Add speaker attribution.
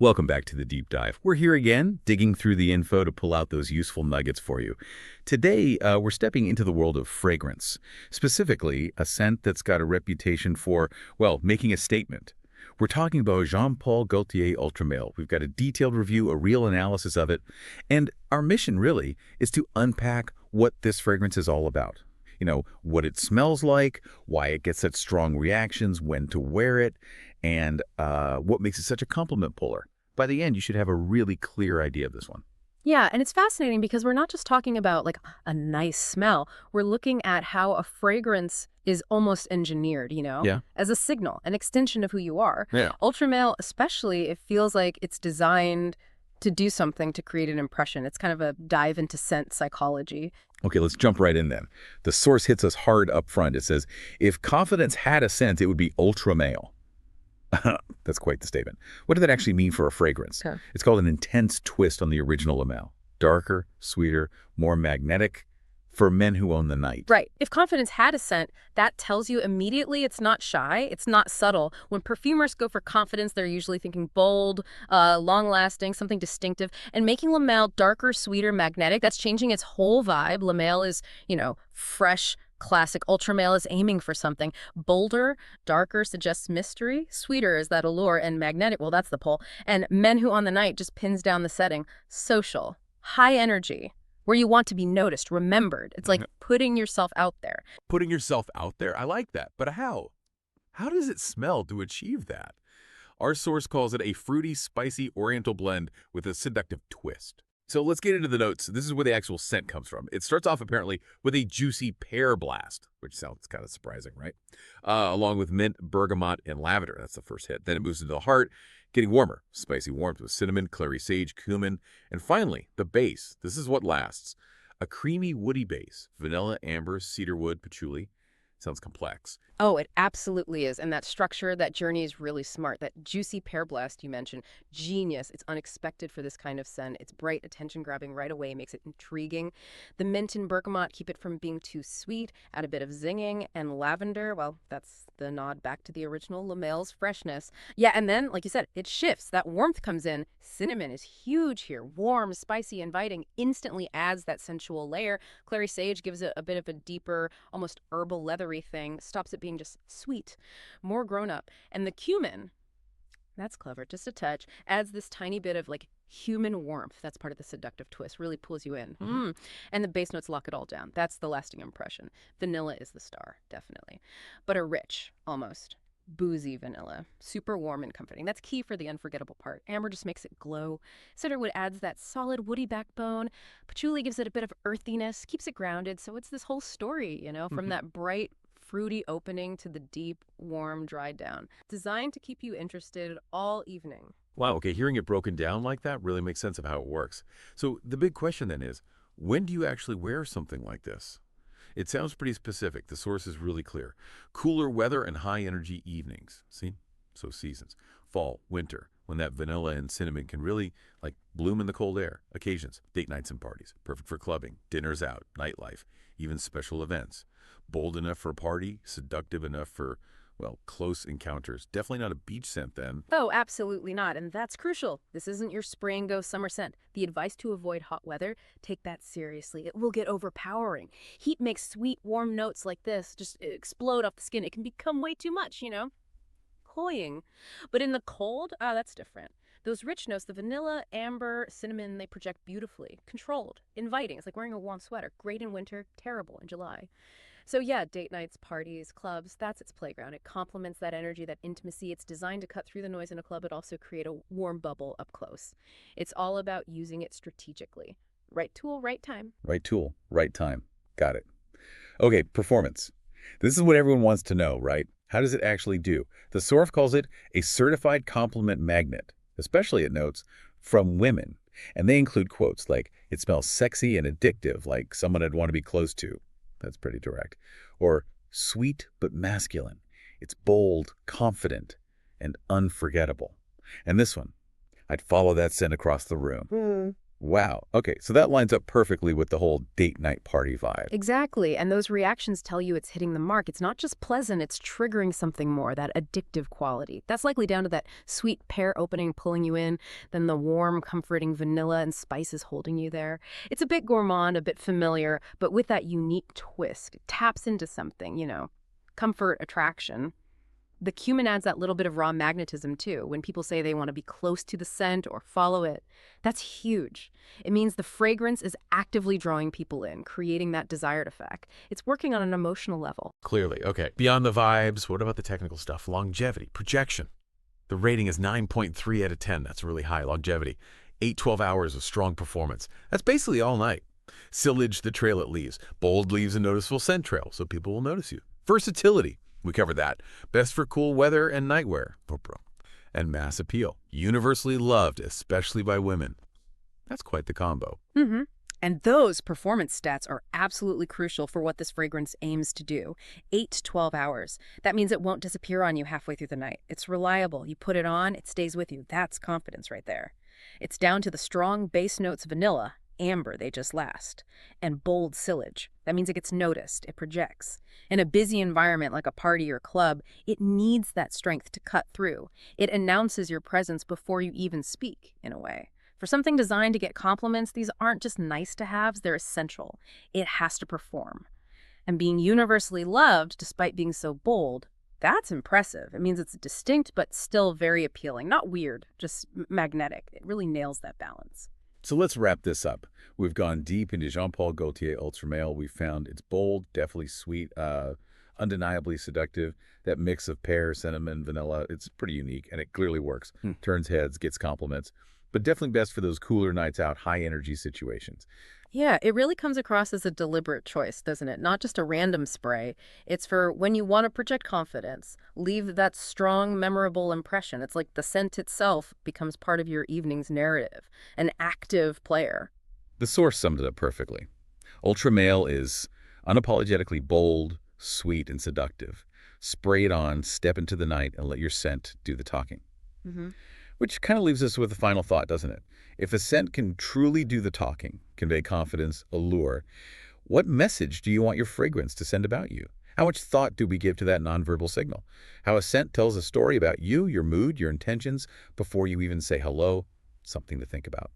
Speaker 1: Welcome back to the Deep Dive. We're here again, digging through the info to pull out those useful nuggets for you. Today, we're stepping into the world of fragrance, specifically a scent that's got a reputation for, well, making a statement. We're talking about Jean-Paul Gaultier Ultra Male. We've got a detailed review, a real analysis of it, and our mission really is to unpack what this fragrance is all about. You know, what it smells like, why it gets such strong reactions, when to wear it, and what makes it such a compliment puller. By the end, you should have a really clear idea of this one.
Speaker 2: Yeah, and it's fascinating because we're not just talking about like a nice smell. We're looking at how a fragrance is almost engineered,
Speaker 1: Yeah.
Speaker 2: as a signal, an extension of who you are.
Speaker 1: Yeah.
Speaker 2: Ultramale, especially, it feels like it's designed to do something to create an impression. It's kind of a dive into scent psychology.
Speaker 1: Okay, let's jump right in then. The source hits us hard up front. It says, if confidence had a scent, it would be ultra male. That's quite the statement. What did that actually mean for a fragrance?
Speaker 2: Okay.
Speaker 1: It's called an intense twist on the original Lamel. Darker, sweeter, more magnetic for men who own the night.
Speaker 2: Right. If confidence had a scent, that tells you immediately it's not shy, it's not subtle. When perfumers go for confidence, they're usually thinking bold, long-lasting, something distinctive. And making Lamel darker, sweeter, magnetic, that's changing its whole vibe. Lamel is, fresh, classic. Ultramale is aiming for something. Bolder, darker suggests mystery. Sweeter is that allure. And magnetic, well, that's the pull. And men who on the night just pins down the setting. Social, high energy, where you want to be noticed, remembered. It's like putting yourself out there.
Speaker 3: Putting yourself out there? I like that. But how? How does it smell to achieve that? Our source calls it a fruity, spicy oriental blend with a seductive twist. So let's get into the notes. This is where the actual scent comes from. It starts off apparently with a juicy pear blast, which sounds kind of surprising, right? Along with mint, bergamot, and lavender. That's the first hit. Then it moves into the heart, getting warmer. Spicy warmth with cinnamon, clary sage, cumin. And finally, the base. This is what lasts. A creamy, woody base. Vanilla, amber, cedarwood, patchouli. Sounds complex.
Speaker 2: Oh, it absolutely is. And that structure, that journey is really smart. That juicy pear blast you mentioned, genius. It's unexpected for this kind of scent. It's bright, attention-grabbing right away, makes it intriguing. The mint and bergamot keep it from being too sweet, add a bit of zinging, and lavender, well, that's the nod back to the original Lamel's freshness. Yeah, and then, like you said, it shifts. That warmth comes in. Cinnamon is huge here. Warm, spicy, inviting, instantly adds that sensual layer. Clary sage gives it a bit of a deeper, almost herbal, leathery thing, stops it being just sweet, more grown up. And the cumin, that's clever, just a touch, adds this tiny bit of like human warmth. That's part of the seductive twist, really pulls you in. And the base notes lock it all down. That's the lasting impression. Vanilla is the star, definitely. But a rich, almost boozy vanilla, super warm and comforting. That's key for the unforgettable part. Amber just makes it glow. Cedarwood adds that solid woody backbone. Patchouli gives it a bit of earthiness, keeps it grounded. So it's this whole story, from that bright, fruity opening to the deep, warm, dried down. Designed to keep you interested all evening.
Speaker 3: Wow, okay, hearing it broken down like that really makes sense of how it works. So the big question then is, when do you actually wear something like this? It sounds pretty specific. The source is really clear. Cooler weather and high-energy evenings. See? So seasons. Fall, winter, when that vanilla and cinnamon can really, bloom in the cold air. Occasions, date nights and parties. Perfect for clubbing, dinners out, nightlife, even special events. Bold enough for a party, seductive enough for, close encounters. Definitely not a beach scent then.
Speaker 2: Oh, absolutely not. And that's crucial. This isn't your spray and go summer scent. The advice to avoid hot weather, take that seriously. It will get overpowering. Heat makes sweet, warm notes like this just explode off the skin. It can become way too much, cloying. But in the cold, that's different. Those rich notes, the vanilla, amber, cinnamon, they project beautifully, controlled, inviting. It's like wearing a warm sweater. Great in winter, terrible in July. So yeah, date nights, parties, clubs, that's its playground. It complements that energy, that intimacy. It's designed to cut through the noise in a club, but also create a warm bubble up close. It's all about using it strategically. Right tool, right time.
Speaker 1: Right tool, right time. Got it. Okay, performance. This is what everyone wants to know, right? How does it actually do? The source calls it a certified compliment magnet, especially, it notes, from women. And they include quotes like, it smells sexy and addictive, like someone I'd want to be close to. That's pretty direct. Or sweet but masculine. It's bold, confident, and unforgettable. And this one, I'd follow that scent across the room. Wow. Okay, so that lines up perfectly with the whole date night party vibe.
Speaker 2: Exactly, and those reactions tell you it's hitting the mark. It's not just pleasant, it's triggering something more, that addictive quality. That's likely down to that sweet pear opening pulling you in, then the warm, comforting vanilla and spices holding you there. It's a bit gourmand, a bit familiar, but with that unique twist. It taps into something, comfort, attraction. The cumin adds that little bit of raw magnetism too. When people say they want to be close to the scent or follow it, that's huge. It means the fragrance is actively drawing people in, creating that desired effect. It's working on an emotional level.
Speaker 3: Clearly. Okay. Beyond the vibes, what about the technical stuff? Longevity, projection. The rating is 9.3 out of 10. That's really high. Longevity. 8-12 hours of strong performance. That's basically all night. Sillage, the trail it leaves. Bold leaves a noticeable scent trail, so people will notice you. Versatility. We covered that. Best for cool weather and nightwear. And mass appeal. Universally loved, especially by women. That's quite the combo.
Speaker 2: And those performance stats are absolutely crucial for what this fragrance aims to do. 8 to 12 hours. That means it won't disappear on you halfway through the night. It's reliable. You put it on, it stays with you. That's confidence right there. It's down to the strong base notes vanilla, amber, they just last, and bold sillage. That means it gets noticed, it projects. In a busy environment like a party or club, it needs that strength to cut through. It announces your presence before you even speak, in a way. For something designed to get compliments, these aren't just nice-to-haves, they're essential. It has to perform. And being universally loved, despite being so bold, that's impressive. It means it's distinct but still very appealing. Not weird, just magnetic. It really nails that balance.
Speaker 1: So let's wrap this up. We've gone deep into Jean-Paul Gaultier Ultra Male. We found it's bold, definitely sweet, undeniably seductive. That mix of pear, cinnamon, vanilla, it's pretty unique, and it clearly works. Turns heads, gets compliments, but definitely best for those cooler nights out, high-energy situations.
Speaker 2: Yeah, it really comes across as a deliberate choice, doesn't it? Not just a random spray. It's for when you want to project confidence, leave that strong, memorable impression. It's like the scent itself becomes part of your evening's narrative, an active player.
Speaker 1: The source summed it up perfectly. Ultra Male is unapologetically bold, sweet, and seductive. Spray it on, step into the night, and let your scent do the talking. Which kind of leaves us with a final thought, doesn't it? If a scent can truly do the talking, convey confidence, allure, what message do you want your fragrance to send about you? How much thought do we give to that nonverbal signal? How a scent tells a story about you, your mood, your intentions, before you even say hello? Something to think about.